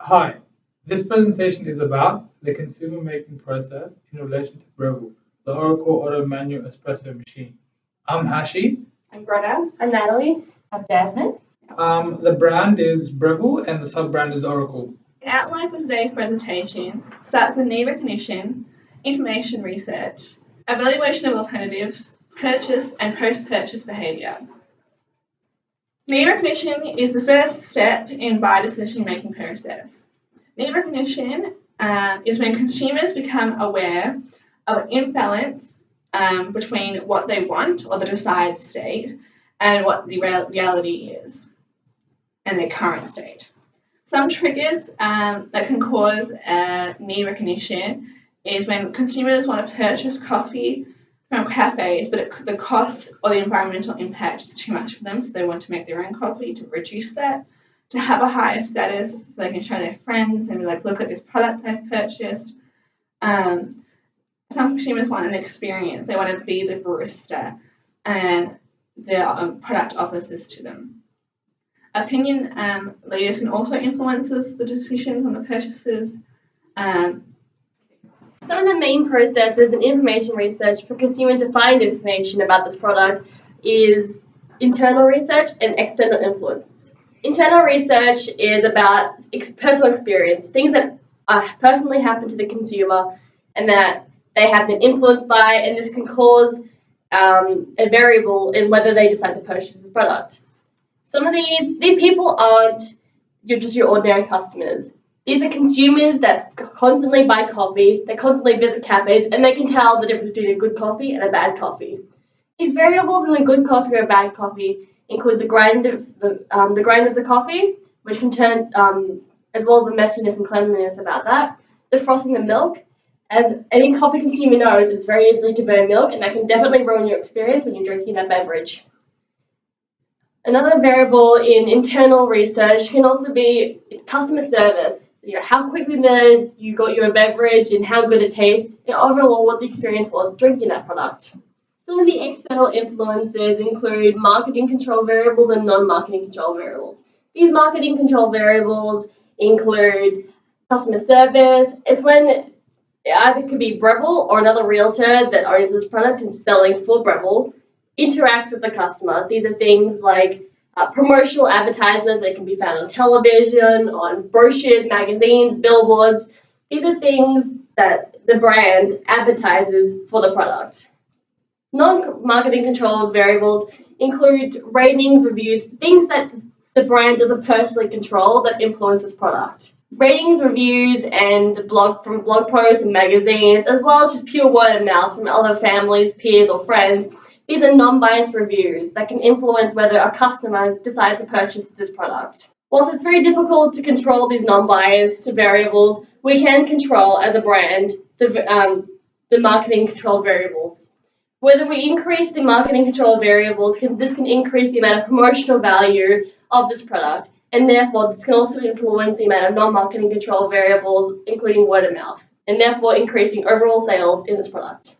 Hi, this presentation is about the consumer making process in relation to Breville, the Oracle Auto Manual Espresso machine. I'm Hashi. I'm Greta. I'm Natalie. I'm Jasmine. The brand is Breville and the sub-brand is Oracle. The outline for today's presentation starts with need recognition, information research, evaluation of alternatives, purchase and post-purchase behaviour. Need recognition is the first step in buyer decision-making process. Need recognition is when consumers become aware of an imbalance between what they want or the desired state and what the reality is and their current state. Some triggers that can cause need recognition is when consumers want to purchase coffee from cafes, but the cost or the environmental impact is too much for them, so they want to make their own coffee to reduce that, to have a higher status so they can show their friends and be like, look at this product I've purchased. Some consumers want an experience. They want to be the barista and the product offers this to them. Opinion leaders can also influence the decisions on the purchases. Some of the main processes in information research for consumers to find information about this product is internal research and external influences. Internal research is about personal experience, things that personally happen to the consumer and that they have been influenced by, and this can cause a variable in whether they decide to purchase this product. Some of these people aren't just your ordinary customers. These are consumers that constantly buy coffee, they constantly visit cafes, and they can tell the difference between a good coffee and a bad coffee. These variables in a good coffee or a bad coffee include the grind of the coffee, which can turn, as well as the messiness and cleanliness about that, the frothing of milk. As any coffee consumer knows, it's very easy to burn milk, and that can definitely ruin your experience when you're drinking that beverage. Another variable in internal research can also be customer service. How quickly you got your beverage and how good it tastes, and overall what the experience was drinking that product. Some of the external influences include marketing control variables and non-marketing control variables. These marketing control variables include customer service. It's when it either could be Breville or another realtor that owns this product and selling for Breville interacts with the customer. These are things like promotional advertisements that can be found on television, on brochures, magazines, billboards. These are things that the brand advertises for the product. Non-marketing controlled variables include ratings, reviews, things that the brand doesn't personally control that influence this product. Ratings, reviews, and blog posts and magazines, as well as just pure word of mouth from other families, peers, or friends. These are non-biased reviews that can influence whether a customer decides to purchase this product. Whilst it's very difficult to control these non-biased variables, we can control, as a brand, the marketing control variables. Whether we increase the marketing control variables, this can increase the amount of promotional value of this product, and therefore this can also influence the amount of non-marketing control variables, including word of mouth, and therefore increasing overall sales in this product.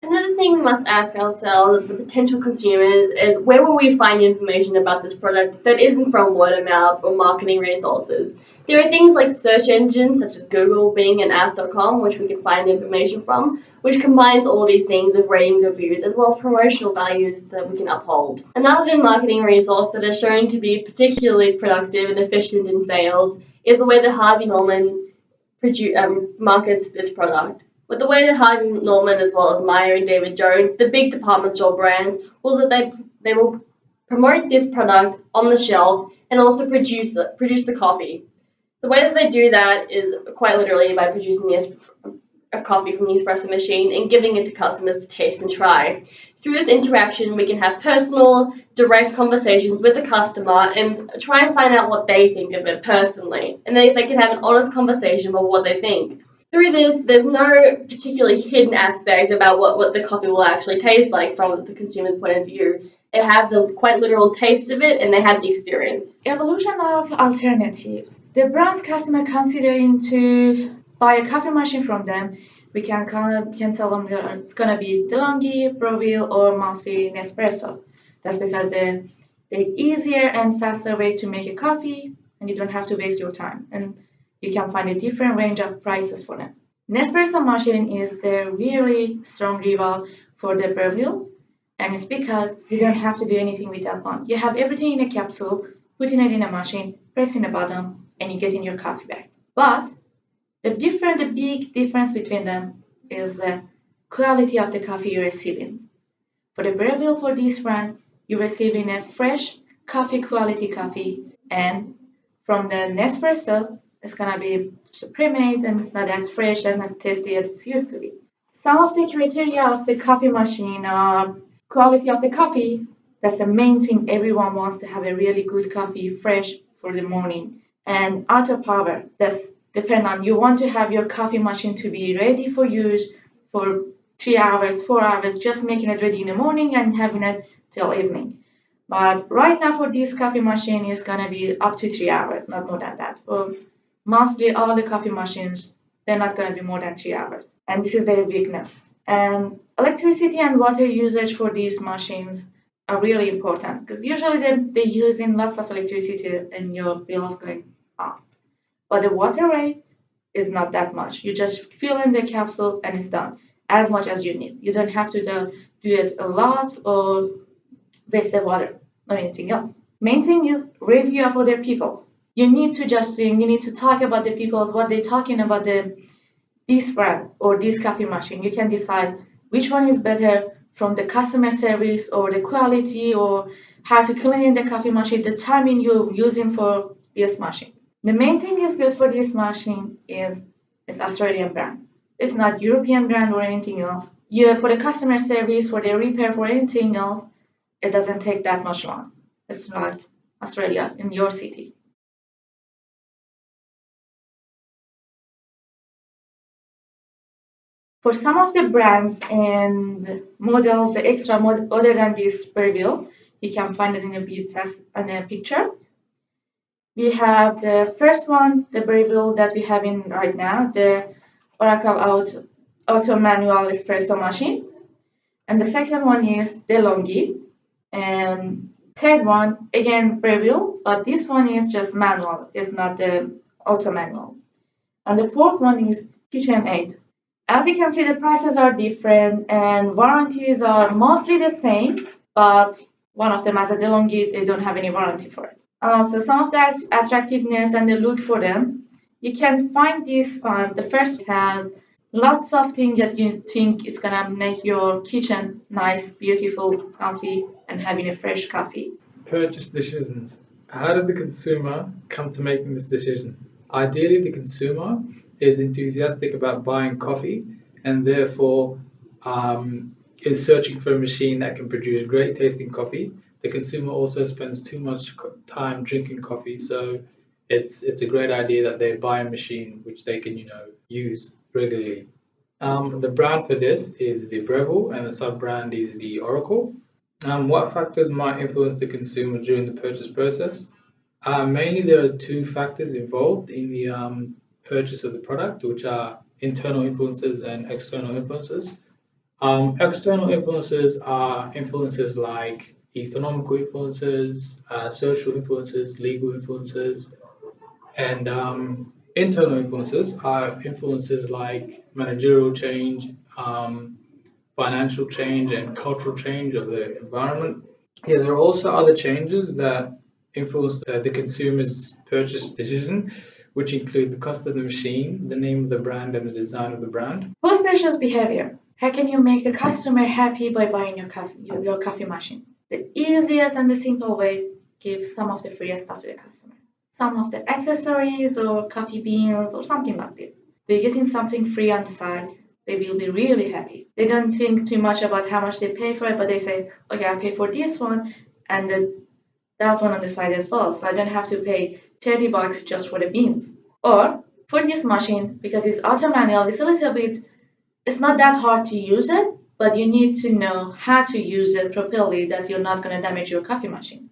Another thing we must ask ourselves as the potential consumers is where will we find information about this product that isn't from word of mouth or marketing resources? There are things like search engines such as Google, Bing, and Apps.com, which we can find information from, which combines all these things of ratings, reviews, as well as promotional values that we can uphold. Another marketing resource that is shown to be particularly productive and efficient in sales is the way that Harvey Norman markets this product. With the way that Harvey Norman, as well as Meijer and David Jones, the big department store brands, was that they will promote this product on the shelf and also produce the coffee. The way that they do that is quite literally by producing a coffee from the espresso machine and giving it to customers to taste and try. Through this interaction, we can have personal, direct conversations with the customer and try and find out what they think of it personally. And they can have an honest conversation about what they think. Through this, there's no particularly hidden aspect about what the coffee will actually taste like from the consumer's point of view. They have the quite literal taste of it, and they have the experience. Evolution of alternatives. The brand's customer considering to buy a coffee machine from them, we can tell them that it's gonna be DeLonghi, Breville, or mostly Nespresso. That's because they're the easier and faster way to make a coffee, and you don't have to waste your time. And You can find a different range of prices for them. Nespresso machine is a really strong rival for the Breville, and it's because you don't have to do anything with that one. You have everything in a capsule, putting it in a machine, pressing a button, and you get in your coffee bag. But the big difference between them is the quality of the coffee you're receiving. For the Breville, for this brand, you're receiving a fresh quality coffee, and from the Nespresso, it's gonna be pre-made and it's not as fresh and as tasty as it used to be. Some of the criteria of the coffee machine are quality of the coffee. That's the main thing. Everyone wants to have a really good coffee, fresh for the morning. And auto power. That's depend on you want to have your coffee machine to be ready for use for 3 hours, 4 hours, just making it ready in the morning and having it till evening. But right now for this coffee machine is gonna be up to 3 hours, not more than that. For mostly all the coffee machines, they're not gonna be more than 3 hours. And this is their weakness. And electricity and water usage for these machines are really important because usually they're using lots of electricity and your bill is going up. But the water rate is not that much. You just fill in the capsule and it's done as much as you need. You don't have to do it a lot or waste the water or anything else. Main thing is review of other people's. You need to talk about the people's, what they're talking about this brand or this coffee machine. You can decide which one is better from the customer service or the quality or how to clean the coffee machine, the timing you're using for this machine. The main thing is good for this machine is Australian brand. It's not European brand or anything else. For the customer service, for the repair, for anything else, it doesn't take that much long. It's like Australia in your city. For some of the brands and models, the extra model other than this Breville, you can find it in a picture. We have the first one, the Breville that we have in right now, the Oracle Auto Manual Espresso machine. And the second one is DeLonghi. And third one, again, Breville, but this one is just manual. It's not the auto manual. And the fourth one is KitchenAid. As you can see, the prices are different and warranties are mostly the same, but one of them has a DeLonghi, they don't have any warranty for it. So some of the attractiveness and the look for them, you can find this one. The first has lots of things that you think is gonna make your kitchen nice, beautiful, comfy, and having a fresh coffee. Purchase decisions. How did the consumer come to making this decision? Ideally, the consumer is enthusiastic about buying coffee and therefore is searching for a machine that can produce great tasting coffee. The consumer also spends too much time drinking coffee, so it's a great idea that they buy a machine which they can use regularly. The brand for this is the Breville and the sub-brand is the Oracle. What factors might influence the consumer during the purchase process? Mainly there are two factors involved in the purchase of the product, which are internal influences and external influences. External influences are influences like economical influences, social influences, legal influences, and internal influences are influences like managerial change, financial change, and cultural change of the environment. Yeah, there are also other changes that influence the consumer's purchase decision, which include the cost of the machine, the name of the brand, and the design of the brand. Post-purchase behavior. How can you make the customer happy by buying your coffee machine? The easiest and the simple way, give some of the free stuff to the customer. Some of the accessories or coffee beans or something like this. They're getting something free on the side. They will be really happy. They don't think too much about how much they pay for it, but they say, okay, I pay for this one and that one on the side as well. So I don't have to pay $30 just for the beans. Or for this machine, because it's auto manual, it's not that hard to use it, but you need to know how to use it properly that you're not going to damage your coffee machine.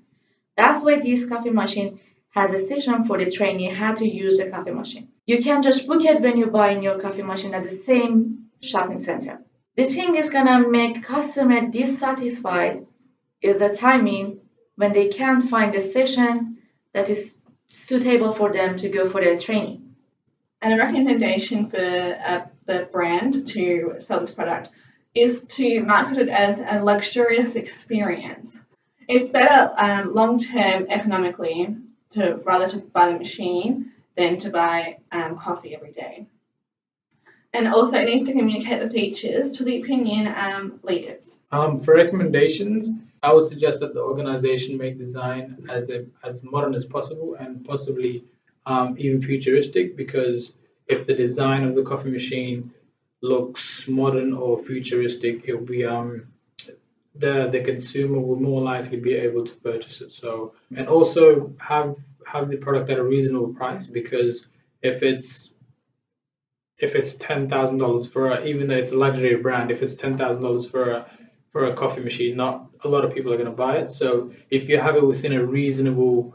That's why this coffee machine has a section for the trainee how to use a coffee machine. You can just book it when you buy your coffee machine at the same shopping center. The thing is going to make customer dissatisfied is the timing when they can't find a session that is suitable for them to go for their training. And a recommendation for the brand to sell this product is to market it as a luxurious experience. It's better long-term economically rather to buy the machine than to buy coffee every day. And also it needs to communicate the features to the opinion leaders. For recommendations, I would suggest that the organization make design as modern as possible and possibly even futuristic, because if the design of the coffee machine looks modern or futuristic, it will be the consumer will more likely be able to purchase it. So, and also have the product at a reasonable price, because if it's $10,000 even though it's a luxury brand, if it's $10,000 for a coffee machine, not a lot of people are going to buy it. So if you have it within a reasonable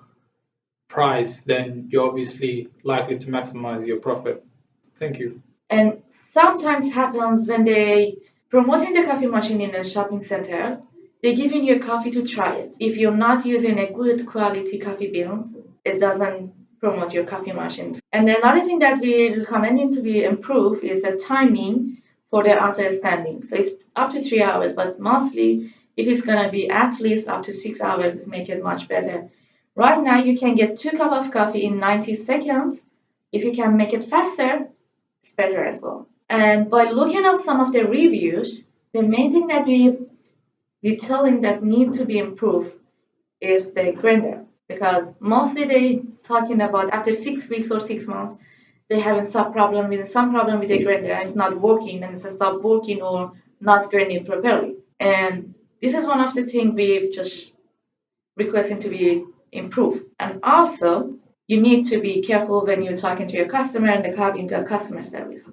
price, then you're obviously likely to maximize your profit. Thank you. And sometimes happens when they promoting the coffee machine in the shopping centers, they're giving you a coffee to try it. If you're not using a good quality coffee beans, it doesn't promote your coffee machines. And another thing that we recommending to be improved is the timing for the auto standing. So it's up to 3 hours, but mostly if it's gonna be at least up to 6 hours, it make it much better. Right now you can get 2 cups of coffee in 90 seconds. If you can make it faster, it's better as well. And by looking at some of the reviews, the main thing that we telling that need to be improved is the grinder, because mostly they talking about after 6 weeks or 6 months they having some problem with the grinder and it's not working, and it's stopped working or not grinding properly. And this is one of the things we just requesting to be improved. And also you need to be careful when you're talking to your customer and in the customer service.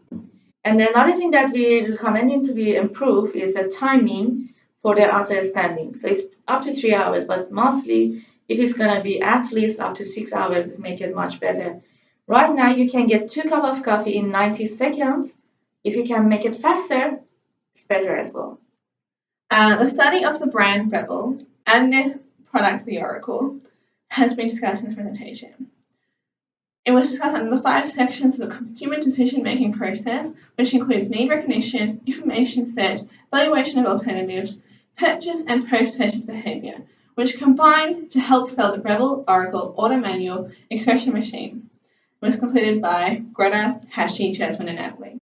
And another thing that we recommending to be improved is the timing for the auto standing. So it's up to 3 hours, but mostly if it's gonna be at least up to 6 hours, it make it much better. Right now you can get 2 cups of coffee in 90 seconds. If you can make it faster, it's better as well. The study of the brand Rebel and their product, the Oracle, has been discussed in the presentation. It was discussed under the 5 sections of the consumer decision-making process, which includes need recognition, information set, evaluation of alternatives, purchase and post-purchase behavior, which combine to help sell the Rebel Oracle Auto Manual Expression Machine. It was completed by Greta, Hashi, Jasmine, and Natalie.